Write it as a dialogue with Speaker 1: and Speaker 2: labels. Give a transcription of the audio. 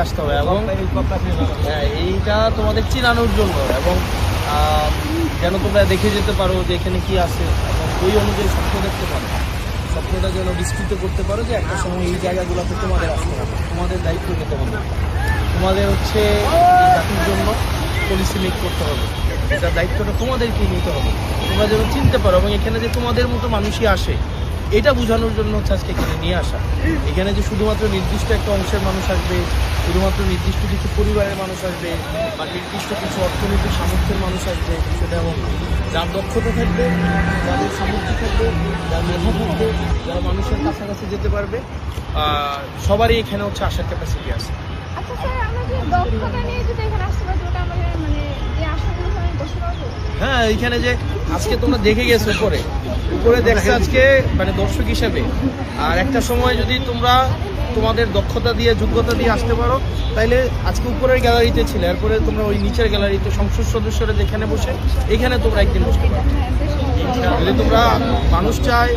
Speaker 1: আসতে হবে এবং এইটা তোমাদের চিনানোর জন্য এবং যেন তোমরা দেখে যেতে পারো যে এখানে কি আছে এবং ওই অনুযায়ী স্বপ্ন দেখতে পারো, স্বপ্নটা যেন বিস্তৃত করতে পারো যে একটা সময় এই জায়গাগুলোতে তোমাদের আসতে হবে, তোমাদের দায়িত্ব নিতে হবে, তোমাদের হচ্ছে এই জাতির জন্য পলিসি মেক করতে হবে, এটার দায়িত্বটা তোমাদেরকেই নিতে হবে, তোমরা যেন চিনতে পারো এবং এখানে যে তোমাদের মতো মানুষই আসে এটা বোঝানোর জন্য হচ্ছে আজকে এখানে নিয়ে আসা। এখানে যে শুধুমাত্র নির্দিষ্ট একটা অংশের মানুষ আসবে, শুধুমাত্র নির্দিষ্ট কিছু পরিবারের মানুষ আসবে বা নির্দিষ্ট কিছু অর্থনৈতিক সামর্থ্যের মানুষ আসবে সেটা এমন না। যার দক্ষতা থাকবে, যাদের সামর্থ্য থাকবে, যার মেধা থাকবে, যারা মানুষের কাছাকাছি যেতে পারবে, সবারই এখানে হচ্ছে আসার ক্যাপাসিটি আছে।
Speaker 2: আচ্ছা স্যার, আমরা যে দক্ষতা নিয়ে যদি এখানে আসতে পারি ওটা আমাদের মানে যে আশাগুলো আমি বসতে পারবো?
Speaker 1: হ্যাঁ, এইখানে যে আজকে তোমরা দেখে গেছো উপরে দেখছো আজকে মানে দর্শক হিসেবে, আর একটা সময় যদি তোমরা তোমাদের দক্ষতা দিয়ে যোগ্যতা দিয়ে আসতে পারো তাইলে আজকে উপরের গ্যালারিতে ছিলে, এরপরে তোমরা ওই নিচের গ্যালারিতে সংসদ সদস্যরা যেখানে বসে এখানে তোমরা একদিন বসতে পারো। যদি তোমরা মানুষ চায়